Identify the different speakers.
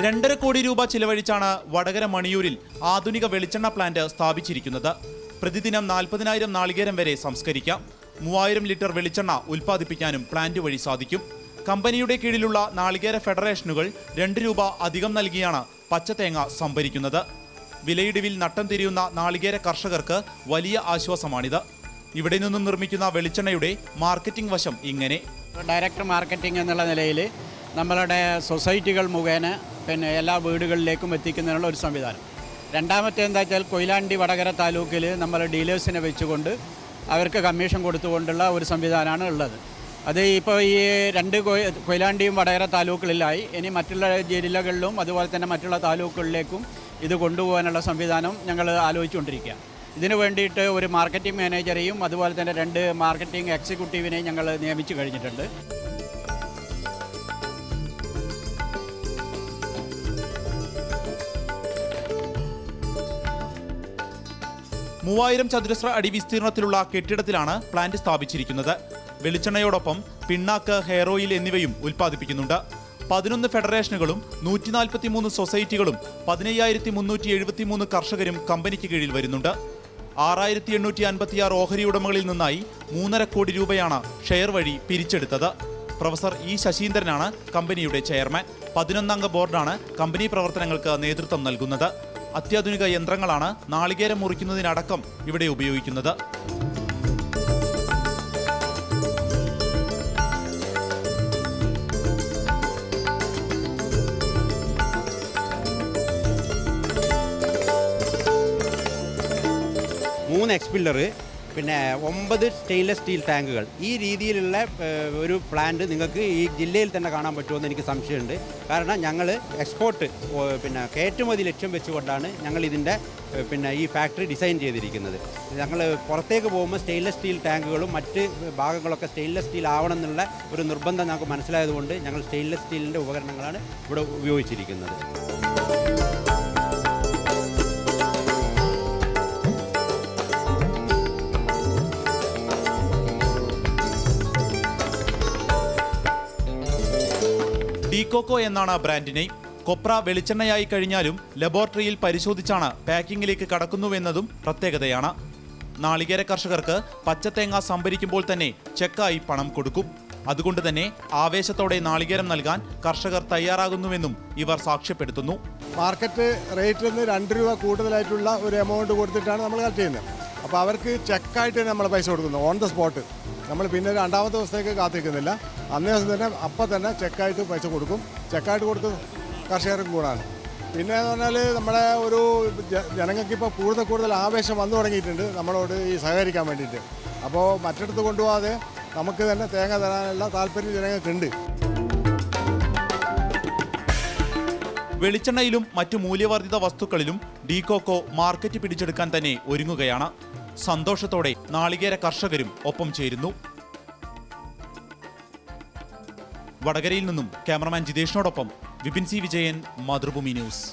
Speaker 1: 2.5 കോടി രൂപ ചിലവഴിച്ചാണ് വടകര മണിയൂരിൽ ആധുനിക വെളിച്ചെണ്ണ പ്ലാന്റ് സ്ഥാപിച്ചിരിക്കുന്നത്. പ്രതിദിനം 40,000 നാളികേരം വരെ സംസ്കരിക്കാം. 3000 ലിറ്റർ വെളിച്ചെണ്ണ ഉൽപ്പാദിപ്പിക്കാനും പ്ലാന്റ് വഴി സാധിക്കും. കമ്പനിയുടെ കീഴിലുള്ള നാളികേര ഫെഡറേഷനുകൾ 2 രൂപ അധികം നൽകിയാണ് പച്ചതേങ്ങ സംഭരിക്കുന്നത്. വിലയിടിവിൽ നട്ടം തിരിയുന്ന നാളികേര കർഷകർക്ക് വലിയ ആശ്വാസമാണിത്. ഇവിടെ നിന്നും നിർമ്മിക്കുന്ന വെളിച്ചെണ്ണയുടെ മാർക്കറ്റിംഗ് വശം ഇങ്ങനെ.
Speaker 2: ഡയറക്റ്റ് മാർക്കറ്റിംഗ് എന്നുള്ള നിലയിൽ നമ്മളുടെ സൊസൈറ്റികൾ മുഖേന എല്ലാ വീടുകളിലേക്കും എത്തിക്കുന്നതിനുള്ള ഒരു സംവിധാനം. രണ്ടാമത്തെ എന്താ വെച്ചാൽ കൊയിലാണ്ടി വടകര താലൂക്കിൽ നമ്മൾ ഡീലേഴ്സിനെ വെച്ചുകൊണ്ട് അവർക്ക് കമ്മീഷൻ കൊടുത്തുകൊണ്ടുള്ള ഒരു സംവിധാനമാണ് ഉള്ളത്. അത് ഇപ്പോൾ ഈ 2 കൊയിലാണ്ടിയും വടകര താലൂക്കുകളിലായി. ഇനി മറ്റുള്ള ജില്ലകളിലും അതുപോലെ തന്നെ മറ്റുള്ള താലൂക്കുകളിലേക്കും ഇത് കൊണ്ടുപോകാനുള്ള സംവിധാനം ഞങ്ങൾ ആലോചിച്ചുകൊണ്ടിരിക്കുക. ഇതിനു വേണ്ടിയിട്ട് ഒരു മാർക്കറ്റിംഗ് മാനേജറെയും അതുപോലെ തന്നെ 2 മാർക്കറ്റിംഗ് എക്സിക്യൂട്ടീവിനെയും ഞങ്ങൾ നിയമിച്ചു കഴിഞ്ഞിട്ടുണ്ട്.
Speaker 1: ചതുരശ്ര അടി വിസ്തീർണത്തിലുള്ള കെട്ടിടത്തിലാണ് പ്ലാന്റ് സ്ഥാപിച്ചിരിക്കുന്നത്. വെളിച്ചെണ്ണയോടൊപ്പം പിണ്ണാക്ക്, ഹെയർ ഓയിൽ എന്നിവയും ഉൽപ്പാദിപ്പിക്കുന്നുണ്ട്. 11 ഫെഡറേഷനുകളും 143 സൊസൈറ്റികളും 15,373 കർഷകരും കമ്പനിക്ക് കീഴിൽ വരുന്നുണ്ട്. 6,856 ഓഹരി ഉടമകളിൽ നിന്നായി 3.5 കോടി രൂപയാണ് ഷെയർ വഴി പിരിച്ചെടുത്തത്. പ്രൊഫസർ ഇ ശശീന്ദ്രനാണ് കമ്പനിയുടെ ചെയർമാൻ. 11 അംഗ ബോർഡാണ് കമ്പനി പ്രവർത്തനങ്ങൾക്ക് നേതൃത്വം നൽകുന്നത്. അത്യാധുനിക യന്ത്രങ്ങളാണ് നാളികേരം മുറിക്കുന്നതിനടക്കം ഇവിടെ ഉപയോഗിക്കുന്നത്.
Speaker 3: മൂന്ന് എക്സ്പില്ലർ, പിന്നെ 9 സ്റ്റെയിൻലെസ് സ്റ്റീൽ ടാങ്കുകൾ. ഈ രീതിയിലുള്ള ഒരു പ്ലാന്റ് നിങ്ങൾക്ക് ഈ ജില്ലയിൽ തന്നെ കാണാൻ പറ്റുമെന്ന് എനിക്ക് സംശയമുണ്ട്. കാരണം ഞങ്ങൾ എക്സ്പോർട്ട് കയറ്റുമതി ലക്ഷ്യം വെച്ചുകൊണ്ടാണ് ഞങ്ങൾ ഇതിൻ്റെ ഈ ഫാക്ടറി ഡിസൈൻ ചെയ്തിരിക്കുന്നത്. ഞങ്ങൾ പുറത്തേക്ക് പോകുമ്പോൾ സ്റ്റെയിൻലെസ് സ്റ്റീൽ ടാങ്കുകളും മറ്റ് ഭാഗങ്ങളൊക്കെ സ്റ്റെയിൻലെസ് സ്റ്റീൽ ആവണം എന്നുള്ള ഒരു നിർബന്ധം ഞങ്ങൾക്ക് മനസ്സിലായതുകൊണ്ട് ഞങ്ങൾ സ്റ്റെയിൻലെസ് സ്റ്റീലിൻ്റെ ഉപകരണങ്ങളാണ് ഇവിടെ ഉപയോഗിച്ചിരിക്കുന്നത്.
Speaker 1: ഡീകോക്കോ എന്നാണ് ബ്രാൻഡ് നെയിം. കൊപ്ര വെളിച്ചെണ്ണയായി കഴിഞ്ഞാലും ലബോറട്ടറിയിൽ പരിശോധിച്ചാണ് പാക്കിങ്ങിലേക്ക് കടക്കുന്നുവെന്നതും പ്രത്യേകതയാണ്. നാളികേര കർഷകർക്ക് പച്ചത്തേങ്ങ സംഭരിക്കുമ്പോൾ തന്നെ ചെക്കായി പണം കൊടുക്കും. അതുകൊണ്ട് തന്നെ ആവേശത്തോടെ നാളികേരം നൽകാൻ കർഷകർ തയ്യാറാകുന്നുവെന്നും ഇവർ സാക്ഷ്യപ്പെടുത്തുന്നു.
Speaker 4: മാർക്കറ്റ് റേറ്റിൽ നിന്ന് 2 രൂപ കൂടുതലായിട്ടുള്ള ഒരു എമൗണ്ട് കൊടുത്തിട്ടാണ് നമ്മൾ കളക്ട് ചെയ്യുന്നത്. അപ്പോൾ അവർക്ക് ചെക്കായിട്ട് നമ്മൾ പൈസ കൊടുക്കുന്നു, ഓൺ ദ സ്പോട്ട്. നമ്മൾ പിന്നെ രണ്ടാമത്തെ ദിവസത്തേക്ക് കാത്തിരിക്കുന്നില്ല. അന്നേ ദിവസം തന്നെ അപ്പം തന്നെ ചെക്കായിട്ട് പൈസ കൊടുക്കും. ചെക്കായിട്ട് കൊടുത്ത് കർഷകർക്കും കൂടാണ്. പിന്നെ എന്ന് പറഞ്ഞാൽ നമ്മുടെ ഒരു ജനങ്ങൾക്കിപ്പോൾ കൂടുതൽ ആവേശം വന്നു തുടങ്ങിയിട്ടുണ്ട് നമ്മളോട് ഈ സഹകരിക്കാൻ വേണ്ടിയിട്ട്. അപ്പോൾ മറ്റിടത്ത് കൊണ്ടുപോകാതെ നമുക്ക് തന്നെ തേങ്ങ തരാനുള്ള താല്പര്യം ജനങ്ങൾക്കുണ്ട്.
Speaker 1: വെളിച്ചെണ്ണയിലും മറ്റു മൂല്യവർദ്ധിത വസ്തുക്കളിലും ഡീകോക്കോ മാർക്കറ്റ് പിടിച്ചെടുക്കാൻ തന്നെ ഒരുങ്ങുകയാണ്. സന്തോഷത്തോടെ നാളികേര കർഷകരും ഒപ്പം ചേരുന്നു. വടകരയിൽ നിന്നും ക്യാമറമാൻ ജിതേഷിനോടൊപ്പം വിപിൻ സി വിജയൻ, മാതൃഭൂമി ന്യൂസ്.